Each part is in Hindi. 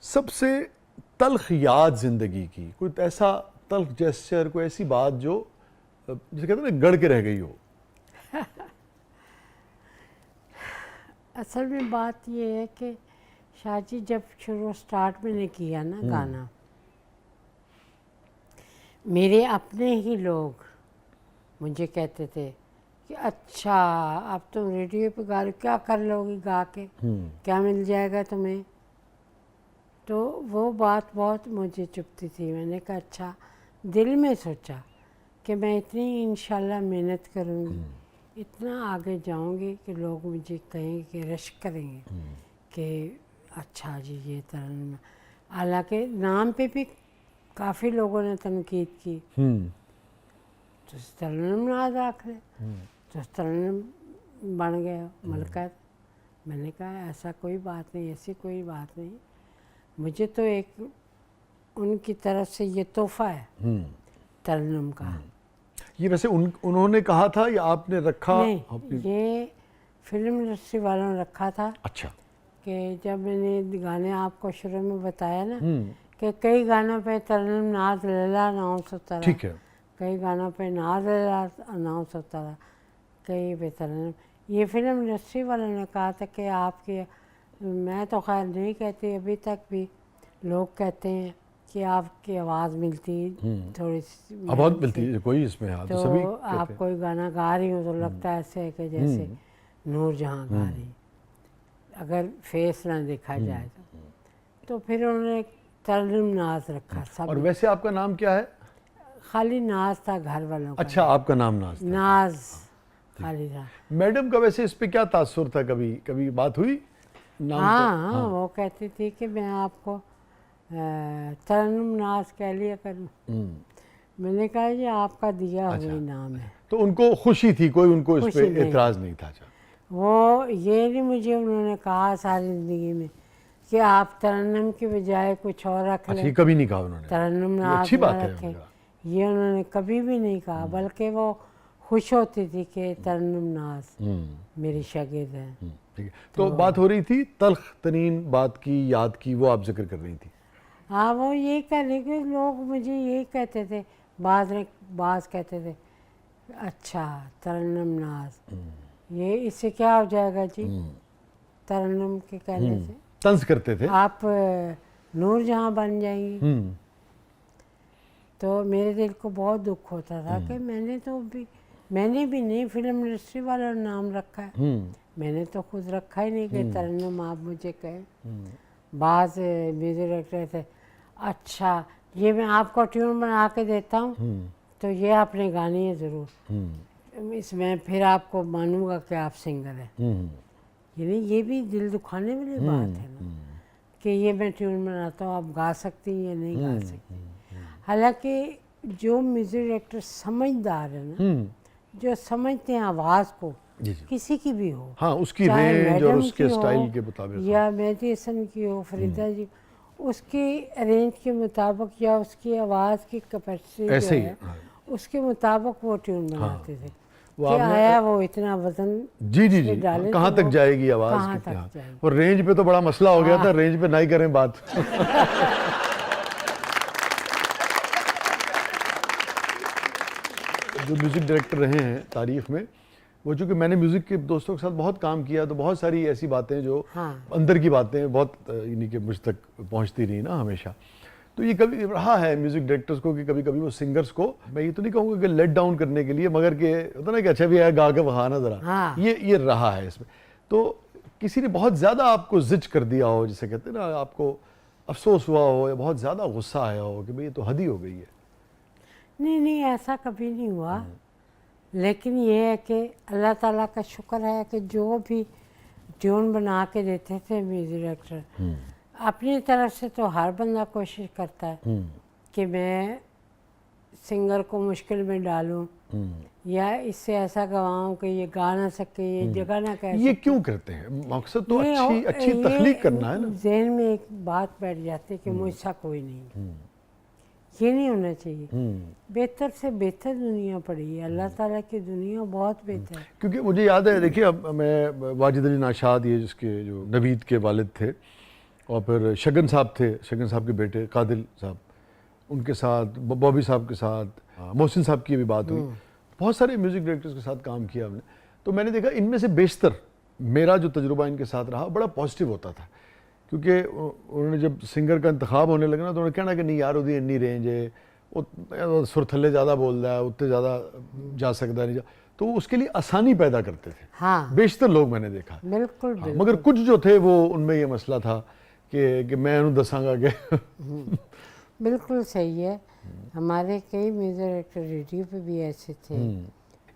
सबसे तल्ख याद जिंदगी की कोई ऐसा तल्ख जेस्चर, कोई ऐसी बात जो जिसे कहते हैं ना गड़ के रह गई हो? असल में बात ये है कि शाजी जब शुरू स्टार्ट मैंने किया ना गाना, मेरे अपने ही लोग मुझे कहते थे कि अच्छा अब तुम रेडियो पे गा रहे हो, क्या कर लोगी गा के, क्या मिल जाएगा तुम्हें। तो वो बात बहुत मुझे चुभती थी। मैंने कहा अच्छा, दिल में सोचा कि मैं इतनी इंशाल्लाह मेहनत करूँगी, इतना आगे जाऊँगी कि लोग मुझे कहेंगे कि रश्क करेंगे कि अच्छा जी ये तरन्नुम। हालांकि नाम पे भी काफ़ी लोगों ने तनकीद की, तो तरन्नुम नाज रख रहे, तो तरन्नुम बन गया मलका। मैंने कहा ऐसा कोई बात नहीं, ऐसी कोई बात नहीं, मुझे तो एक उनकी तरफ से ये तोहफा है तरन्नुम का। ये वैसे उन्होंने कहा था या आपने रखा? नहीं, ये फिल्म इंडस्ट्री वालों ने रखा था। अच्छा। कि जब मैंने गाने आपको शुरू में बताया ना कि कई गानों पे तरन्नुम नाज लैला अनाउंस होता रहा, ठीक है। कई गानों पे नाज लैला अनाउंस होता रहा, कई पे तरन्नुम। ये फिल्म इंडस्ट्री वालों ने कहा था कि आपके, मैं तो खैर नहीं कहती, अभी तक भी लोग कहते हैं कि आपकी आवाज़ मिलती थोड़ी सी आवाज़ मिलती है कोई इसमें? हाँ, तो सभी आप कोई गाना गा रही हो तो लगता है ऐसे कि जैसे नूरजहां गा रही, अगर फेस ना देखा जाए तो फिर उन्होंने तरन्नुम नाज रखा सब। और वैसे आपका नाम क्या है? खाली नाज था घर वालों का। अच्छा, आपका नाम नाज था। नाज खाली था। मैडम का वैसे इस पे क्या तासुर था? कभी कभी बात हुई नाम हाँ, हाँ, वो कहती थी कि मैं आपको तरन्नुम नाज कह लिया करूँ। मैंने कहा ये आपका दिया हुआ नाम है। तो उनको खुशी थी, कोई उनको इस पे खुशी नहीं। एतराज नहीं था? अच्छा। वो ये नहीं मुझे उन्होंने कहा सारी ज़िंदगी में कि आप तरन्नुम की बजाय कुछ और रख अच्छा, ये लें, कभी नहीं कहा उन्होंने? तरन्नुम ये नाज अच्छी ना बात है रखें, उनका। ये उन्होंने कभी भी नहीं कहा। बल्कि वो खुश होती थी कि तरन्नुम नाज मेरी शागिर्द है। ठीक है। तो बात हो रही थी तल्ख तरीन बात की, याद की, वो आप जिक्र कर रही थी। हाँ, वो ये कह रहे कि लोग मुझे यही कहते थे, बाज कहते थे अच्छा तरन्नुम नाज, ये इससे क्या हो जाएगा जी, तरन्नुम के कहने से तंज करते थे। आप नूरजहां बन जाएंगी। तो मेरे दिल को बहुत दुख होता था कि मैंने भी नहीं, फिल्म इंडस्ट्री वालों ने नाम रखा है, मैंने तो खुद रखा ही नहीं कि तरन्नुम आप मुझे कहें। बाज म्यूजिक डायरेक्टर थे, अच्छा ये मैं आपको ट्यून बना के देता हूँ तो ये आपने गानी है ज़रूर, इसमें फिर आपको मानूंगा कि आप सिंगर हैं। यानी ये भी दिल दुखाने वाली बात है ना कि ये मैं ट्यून बनाता हूँ, आप गा सकती हैं या नहीं गा सकती। हालांकि जो म्यूजिक डायरेक्टर समझदार है ना, जो समझते हैं आवाज़ को, किसी की भी हो, हाँ, उसकी चाहे रेंज और मैडम उसके की स्टाइल हो के मुताबिक, या मेहदी हसन की हो, फरीदा जी, उसकी रेंज के मुताबिक या उसकी आवाज़ की कैपेसिटी जो ऐसे ही है उसके मुताबिक वो ट्यून बनाते थे वो कि आपने आया वो इतना वजन जी जी जी डाले कहाँ तो तक वो जाएगी आवाज़ कहाँ कितनी? तक हाँ। जाएगी। और रेंज पे तो बड़ा मसला हो गया था, रेंज पे ना ही करें बात। जो म्यूज़िक डायरेक्टर रहे हैं तारीख में, वो चूँकि मैंने म्यूज़िक के दोस्तों के साथ बहुत काम किया, तो बहुत सारी ऐसी बातें जो अंदर की बातें बहुत यानी कि मुझ तक पहुँचती रही ना हमेशा। तो ये कभी रहा है म्यूज़िक डायरेक्टर्स को कि कभी कभी वो सिंगर्स को, मैं ये तो नहीं कहूँगा कि लेट डाउन करने के लिए, मगर के होता ना कि अच्छा भी है गा के बहाना ज़रा, ये रहा है इसमें। तो किसी ने बहुत ज़्यादा आपको जिज कर दिया हो, जिसे कहते हैं ना, आपको अफसोस हुआ हो या बहुत ज़्यादा गुस्सा आया हो कि भाई ये तो हद ही हो गई है? नहीं, ऐसा कभी नहीं हुआ। लेकिन ये है कि अल्लाह ताला का शुक्र है कि जो भी ट्यून बना के देते थे म्यूजिक डायरेक्टर, अपनी तरफ से तो हर बंदा कोशिश करता है कि मैं सिंगर को मुश्किल में डालूं या इससे ऐसा गवाऊं कि ये गा ना सके, ये जगह ना कह सके। ये क्यों करते हैं? मकसद तो अच्छी तख्लीक करना है ना। ज़हन में एक बात बैठ जाती है कि मुझसा कोई नहीं, ये नहीं होना चाहिए। बेहतर से बेहतर दुनिया पड़ी है, अल्लाह ताला की दुनिया बहुत बेहतर है। क्योंकि मुझे याद है, देखिए अब मैं वाजिद अली नाशाद, ये जिसके जो नवीद के वालिद थे, और फिर शगन साहब थे, शगन साहब के बेटे कादिल साहब, उनके साथ, बॉबी साहब के साथ, मोहसिन साहब की भी बात हुई। बहुत सारे म्यूज़िक डायरेक्टर्स के साथ काम किया हमने। तो मैंने देखा इनमें से बेशतर मेरा जो तजुर्बा इनके साथ रहा बड़ा पॉजिटिव होता था, क्योंकि उन्होंने जब सिंगर का इंतखाब होने लगा ना, तो उन्होंने कहना कि नहीं यार उदी इन्नी रेंज है, सुर थल्ले ज़्यादा बोलता है, उत्ते ज़्यादा जा सकता नहीं जा, तो उसके लिए आसानी पैदा करते थे। हाँ, बेशतर लोग मैंने देखा। बिल्कुल हाँ, बिल्कुल। मगर कुछ जो थे वो उनमें ये मसला था कि मैं उन्हें दसांगा कि बिल्कुल सही है। हमारे कई म्यूजिक डायरेक्टर रेडियो पे भी ऐसे थे।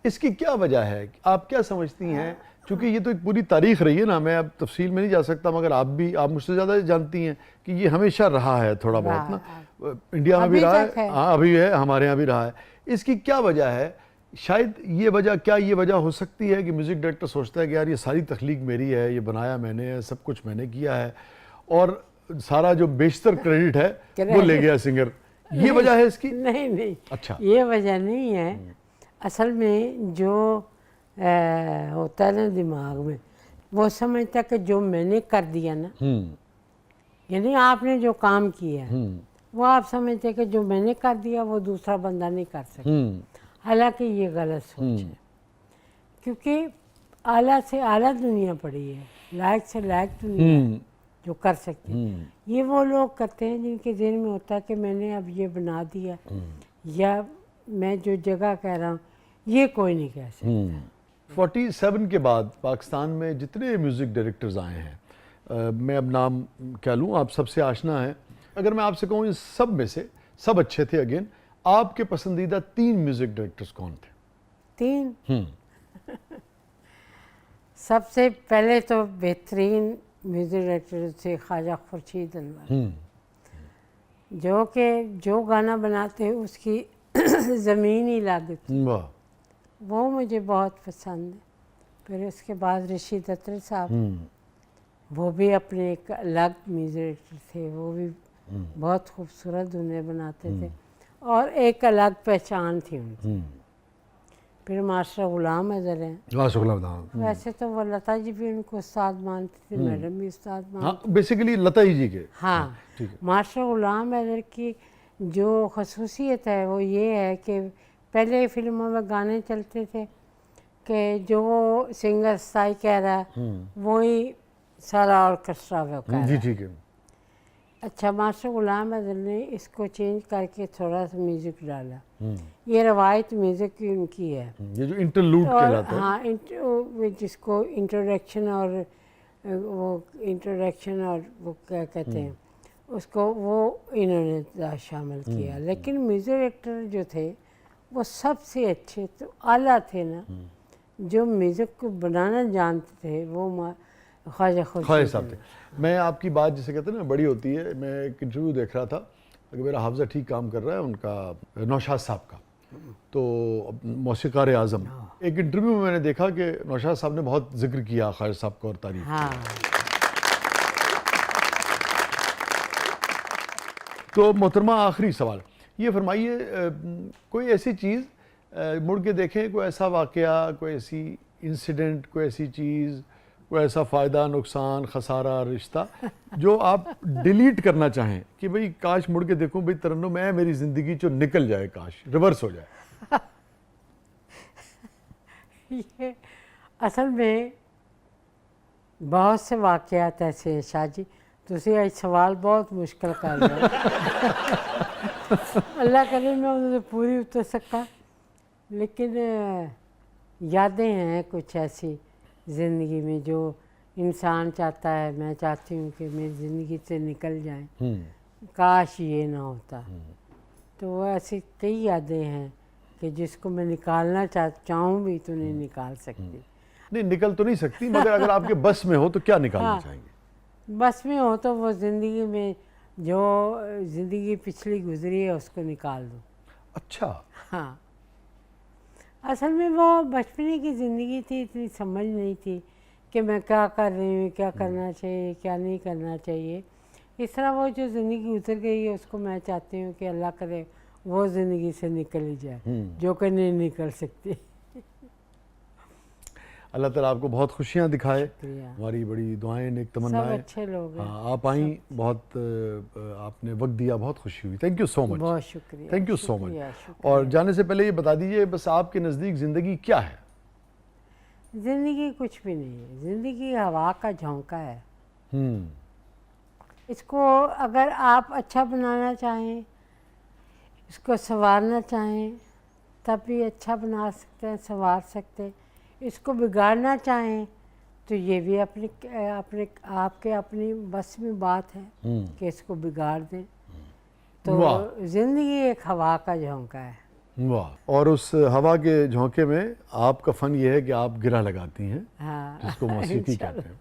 इसकी क्या वजह है, आप क्या समझती हैं? क्योंकि ये तो एक पूरी तारीख रही है ना, मैं अब तफसील में नहीं जा सकता, मगर आप मुझसे ज़्यादा जानती हैं कि ये हमेशा रहा है थोड़ा बहुत ना, इंडिया में भी रहा है, हाँ अभी है, हमारे यहाँ भी रहा है। इसकी क्या वजह है? शायद ये वजह हो सकती है कि म्यूज़िक डायरेक्टर सोचता है कि यार ये सारी तख्लीक मेरी है, ये बनाया मैंने है, सब कुछ मैंने किया है, और सारा जो बेशतर क्रेडिट है वो ले गया सिंगर। ये वजह है इसकी? नहीं नहीं, अच्छा, ये वजह नहीं है। असल में जो होता है ना दिमाग में, वो समझता है कि जो मैंने कर दिया ना, यानी आपने जो काम किया वो आप समझते हैं कि जो मैंने कर दिया वो दूसरा बंदा नहीं कर सकता। हालांकि ये गलत सोच है, क्योंकि आला से आला दुनिया पड़ी है, लायक से लायक दुनिया जो कर सकते हैं। ये वो लोग करते हैं जिनके दिल में होता है कि मैंने अब ये बना दिया, या मैं जो जगह कह रहा हूँ ये कोई नहीं कह सकता। 47 के बाद पाकिस्तान में जितने म्यूज़िक डायरेक्टर्स आए हैं, मैं अब नाम क्या लूँ, आप सबसे आशना है, अगर मैं आपसे कहूँ इन सब में से सब अच्छे थे, अगेन आपके पसंदीदा 3 म्यूज़िक डायरेक्टर्स कौन थे? 3 सबसे पहले तो बेहतरीन म्यूज़िक डायरेक्टर थे ख्वाजा खुर्शीद अनवर, जो गाना बनाते उसकी ज़मीन ही लागत, वाह, वो मुझे बहुत पसंद है। फिर उसके बाद रशीद अत्तर साहब, वो भी अपने एक अलग म्यूज़िक डायरेक्टर थे, वो भी बहुत खूबसूरत धुनें बनाते थे और एक अलग पहचान थी उनकी। फिर मास्टर गुलाम अजहर हैं, वैसे तो वो लता जी भी उनको उस्ताद मानती थी, मैडम भी उस्ताद मानती। बेसिकली लता ही जी के। हाँ, ठीक है। मास्टर गुलाम अजहर की जो खसूसियत है वो ये है कि पहले फिल्मों में गाने चलते थे कि जो सिंगर स्थाई कह रहा है वही सारा ऑर्केस्ट्रा वो कह रहा जी है। ठीक है। अच्छा, मास्टर गुलाम अजहर ने इसको चेंज करके थोड़ा सा म्यूज़िक डाला। ये रवायत म्यूज़िक की उनकी है, ये जो इंटरलूड और कहलाता है। हाँ, जिसको इंट्रोडक्शन और वो क्या कहते हैं उसको, वो इन्होंने शामिल किया। लेकिन म्यूज़िक डायरेक्टर जो थे वो सबसे अच्छे तो आला थे ना, जो म्यूज़िक को बनाना जानते थे, वो ख्वाजा खुर्शीद साहब थे। मैं आपकी बात जिसे कहते हैं ना बड़ी होती है, मैं एक इंटरव्यू देख रहा था, अगर मेरा हाफजा ठीक काम कर रहा है, उनका नौशाद साहब का, तो मौसीकार आज़म, एक इंटरव्यू में मैंने देखा कि नौशाद साहब ने बहुत जिक्र किया ख्वाजा साहब का और तारीफ। हाँ, तो मोहतरमा आखिरी सवाल ये फरमाइए, कोई ऐसी चीज़ मुड़ के देखें, कोई ऐसा वाक़या, कोई ऐसी इंसिडेंट, कोई ऐसी चीज़, कोई ऐसा फ़ायदा नुकसान खसारा रिश्ता जो आप डिलीट करना चाहें कि भाई काश मुड़ के देखूं, भाई तरन्नुम मैं मेरी ज़िंदगी जो निकल जाए, काश रिवर्स हो जाए। ये असल में बहुत से वाक़यात ऐसे हैं शाह जी, ਤੁਸੀਂ ਅੱਜ सवाल बहुत मुश्किल कर रहे हो। अल्लाह करे मैं उन्हें पूरी उतर सका, लेकिन यादें हैं कुछ ऐसी ज़िंदगी में जो इंसान चाहता है, मैं चाहती हूँ कि मेरी ज़िंदगी से निकल जाए, काश ये ना होता। तो वो ऐसी कई यादें हैं कि जिसको मैं निकालना चाहूँ भी तो नहीं निकाल सकती। नहीं निकल तो नहीं सकती, मगर अगर आपके बस में हो तो क्या निकालना हाँ, चाहेंगे? बस में हो तो वो ज़िंदगी में जो ज़िंदगी पिछली गुजरी है उसको निकाल दो। अच्छा, हाँ, असल में वो बचपने की ज़िंदगी थी, इतनी समझ नहीं थी कि मैं क्या कर रही हूँ, क्या करना चाहिए, क्या नहीं करना चाहिए। इस तरह वो जो ज़िंदगी उतर गई है उसको मैं चाहती हूँ कि अल्लाह करे वो ज़िंदगी से निकल ही जाए, जो कि नहीं निकल सकती। अल्लाह ताला आपको बहुत खुशियाँ दिखाए, शुक्रिया। हमारी बड़ी दुआएं, नेक सब तमन्नाएं। अच्छे लोग हैं। हाँ, आप आई, बहुत आपने वक्त दिया, बहुत खुशी हुई। Thank you so much. बहुत शुक्रिया। Thank you so much. शुक्रिया, शुक्रिया। और जाने से पहले ये बता दीजिए, बस आपके नज़दीक ज़िंदगी क्या है? जिंदगी कुछ भी नहीं है, जिंदगी हवा का झोंका है। इसको अगर आप अच्छा बनाना चाहें, इसको संवारना चाहें, तब भी अच्छा बना सकते हैं, संवार सकते हैं। इसको बिगाड़ना चाहें तो ये भी अपने अपने आपके अपनी बस में बात है कि इसको बिगाड़ दें। तो वाह। ज़िंदगी एक हवा का झोंका है। वाह। और उस हवा के झोंके में आपका फ़न ये है कि आप गिरा लगाती हैं, हाँ जिसको मौसीकी कहते हैं।